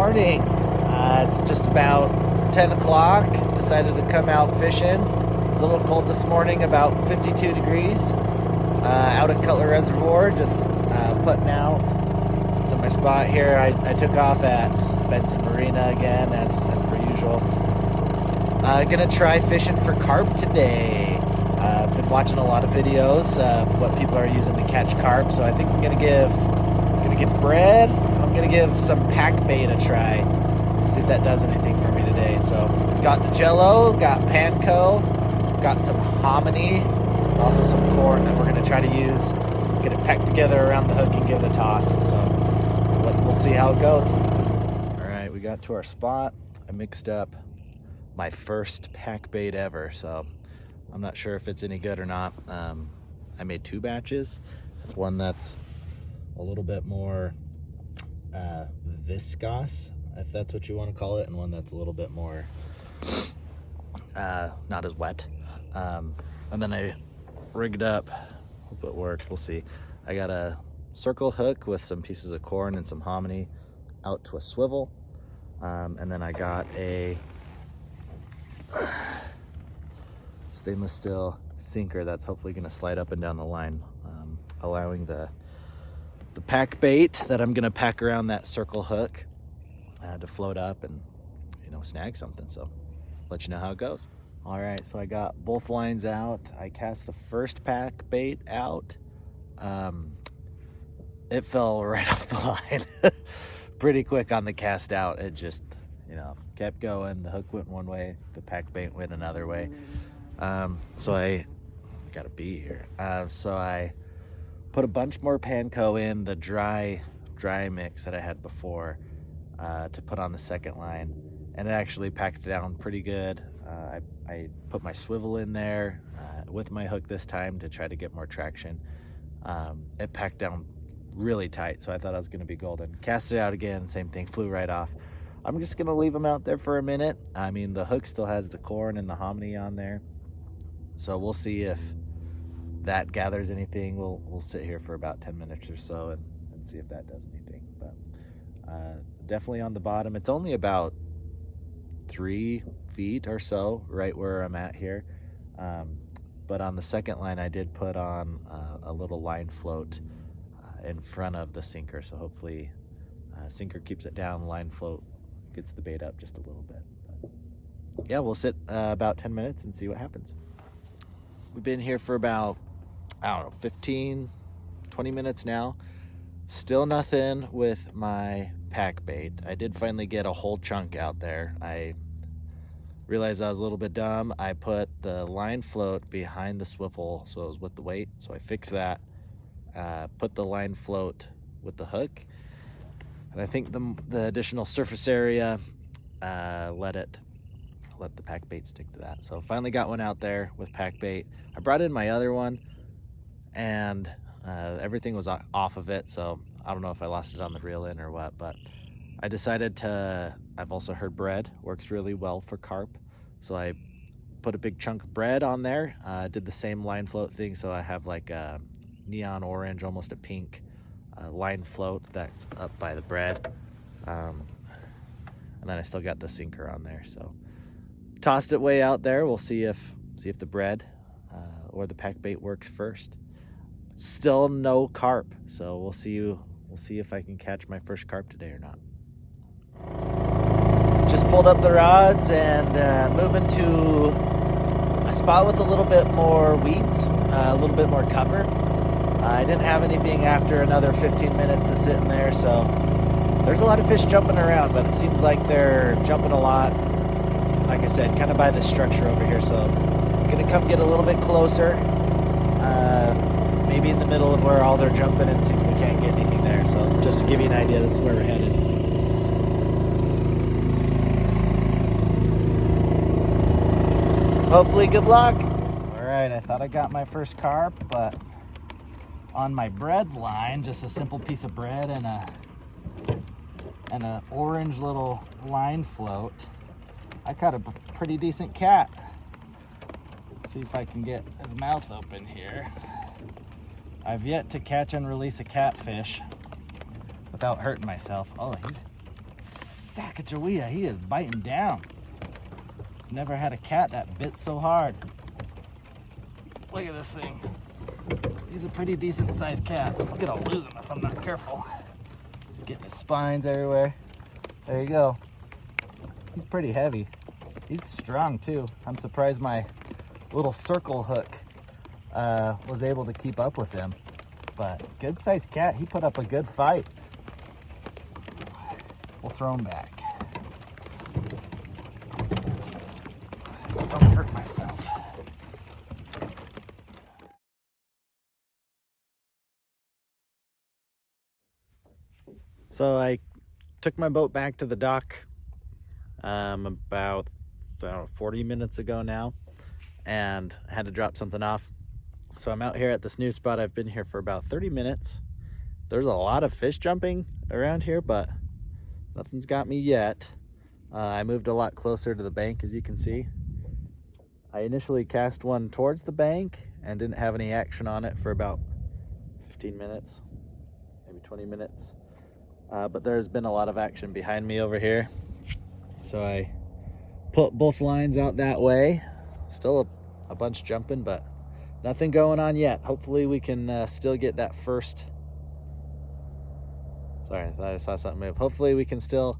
morning. It's just about 10 o'clock. Decided to come out fishing. It's a little cold this morning, about 52 degrees. Out at Cutler Reservoir, just putting out to my spot here. I took off at Benson Marina again, as per usual. Gonna try fishing for carp today. I've been watching a lot of videos of what people are using to catch carp, so I think I'm gonna give bread. I'm gonna give some pack bait a try. See if that does anything for me today. So got the Jello, got panko, got some hominy, also some corn that we're gonna try to use. Get it packed together around the hook and give it a toss. So we'll see how it goes. All right, we got to our spot. I mixed up my first pack bait ever, so I'm not sure if it's any good or not. I made 2 batches. One that's a little bit more viscous, if that's what you want to call it, and one that's a little bit more not as wet. And then I rigged up, hope it works, we'll see. I got a circle hook with some pieces of corn and some hominy out to a swivel, and then I got a stainless steel sinker that's hopefully going to slide up and down the line, allowing the pack bait that I'm going to pack around that circle hook to float up and snag something. So let you know how it goes. All right, so I got both lines out. I cast the first pack bait out. It fell right off the line pretty quick on the cast out. It just kept going. The hook went one way, the pack bait went another way. So I got a bee here. So I put a bunch more panko in the dry mix that I had before to put on the second line, and it actually packed down pretty good. I put my swivel in there with my hook this time to try to get more traction. It packed down really tight, so I thought I was going to be golden. Cast it out again, same thing, flew right off. I'm just going to leave them out there for a minute. I mean, the hook still has the corn and the hominy on there, so we'll see if that gathers anything. We'll sit here for about 10 minutes or so and see if that does anything. But definitely on the bottom. It's only about 3 feet or so right where I'm at here. But on the second line, I did put on a little line float in front of the sinker. So hopefully sinker keeps it down, line float gets the bait up just a little bit. But yeah, we'll sit about 10 minutes and see what happens. We've been here for about, 15, 20 minutes now. Still nothing with my pack bait. I did finally get a whole chunk out there. I realized I was a little bit dumb. I put the line float behind the swivel so it was with the weight. So I fixed that, put the line float with the hook. And I think the additional surface area let the pack bait stick to that. So finally got one out there with pack bait. I brought in my other one, and everything was off of it, so I don't know if I lost it on the reel in or what, but I decided I've also heard bread works really well for carp, so I put a big chunk of bread on there. Did the same line float thing, so I have like a neon orange, almost a pink line float that's up by the bread, and then I still got the sinker on there. So tossed it way out there. We'll see if the bread or the pack bait works first. Still no carp, so we'll see if I can catch my first carp today or not. Just pulled up the rods and moving to a spot with a little bit more weeds, a little bit more cover. I didn't have anything after another 15 minutes of sitting there, so there's a lot of fish jumping around, but it seems like they're jumping a lot, like I said, kind of by this structure over here. So I'm gonna come get a little bit closer, maybe in the middle of where all they're jumping, and see if we can't get anything there. So just to give you an idea, this is where we're headed. Hopefully good luck. All right, I thought I got my first carp, but on my bread line, just a simple piece of bread and an orange little line float, I caught a pretty decent cat. Let's see if I can get his mouth open here. I've yet to catch and release a catfish without hurting myself. Oh, he's Sacagawea, he is biting down. Never had a cat that bit so hard. Look at this thing. He's a pretty decent sized cat. I'm gonna lose him if I'm not careful. He's getting his spines everywhere. There you go. He's pretty heavy. He's strong too. I'm surprised my little circle hook was able to keep up with him. But good sized cat. He put up a good fight. We'll throw him back. Don't hurt myself. So I took my boat back to the dock about 40 minutes ago now, and had to drop something off. So I'm out here at this new spot. I've been here for about 30 minutes. There's a lot of fish jumping around here, but nothing's got me yet. I moved a lot closer to the bank, as you can see. I initially cast one towards the bank and didn't have any action on it for about 15 minutes, maybe 20 minutes. But there's been a lot of action behind me over here. So I put both lines out that way. Still a bunch jumping, but nothing going on yet. Hopefully we can still get that first. Sorry, I thought I saw something move. Hopefully we can still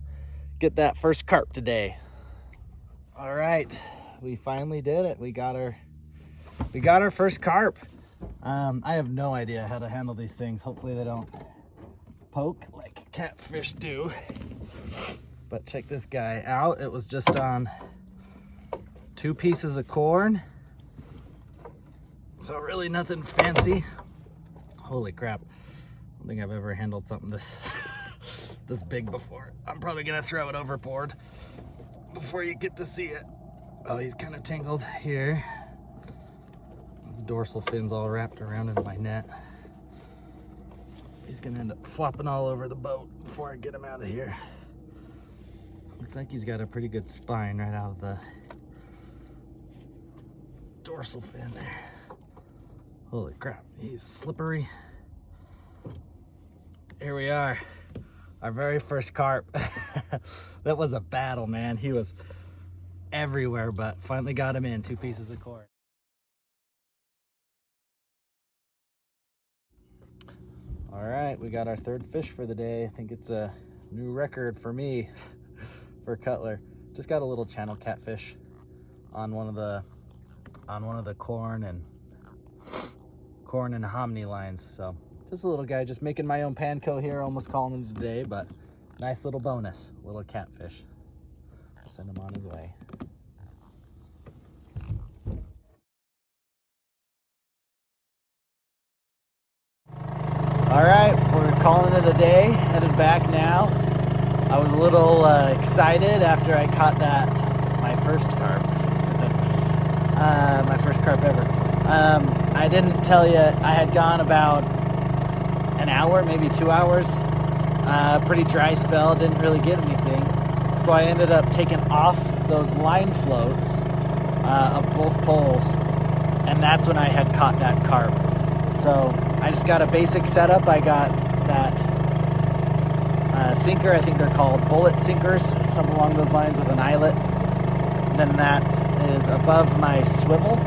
get that first carp today. All right, we finally did it. We got our first carp. I have no idea how to handle these things. Hopefully they don't poke like catfish do. But check this guy out. It was just on 2 pieces of corn. So really nothing fancy. Holy crap. I don't think I've ever handled something this this big before. I'm probably gonna throw it overboard before you get to see it. Oh, he's kind of tangled here. His dorsal fin's all wrapped around in my net. He's gonna end up flopping all over the boat before I get him out of here. Looks like he's got a pretty good spine right out of the dorsal fin there. Holy crap, he's slippery. Here we are, our very first carp. That was a battle, man. He was everywhere, but finally got him in 2 pieces of corn. All right, we got our 3rd fish for the day. I think it's a new record for me for Cutler. Just got a little channel catfish on one of the corn and hominy lines. So just a little guy, just making my own panko here, almost calling it a day, but nice little bonus, little catfish. I'll send him on his way. All right, we're calling it a day, headed back now. I was a little excited after I caught my first carp. My first carp ever. I didn't tell you, I had gone about an hour, maybe 2 hours. Pretty dry spell, didn't really get anything. So I ended up taking off those line floats of both poles, and that's when I had caught that carp. So I just got a basic setup. I got that sinker, I think they're called bullet sinkers, something along those lines with an eyelet. And then that is above my swivel.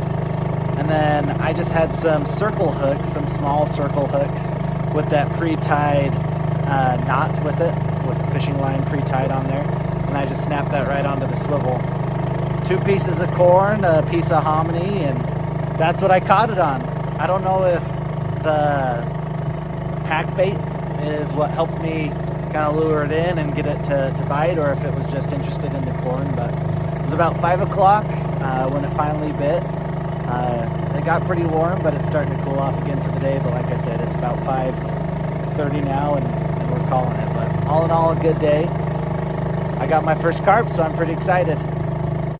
And then I just had some circle hooks, some small circle hooks with that pre-tied knot with it, with the fishing line pre-tied on there. And I just snapped that right onto the swivel. 2 pieces of corn, a piece of hominy, and that's what I caught it on. I don't know if the pack bait is what helped me kind of lure it in and get it to bite, or if it was just interested in the corn. But it was about 5 o'clock when it finally bit. It got pretty warm, but it's starting to cool off again for the day. But like I said, it's about 5:30 now, and we're calling it. But all in all, a good day. I got my first carp, so I'm pretty excited.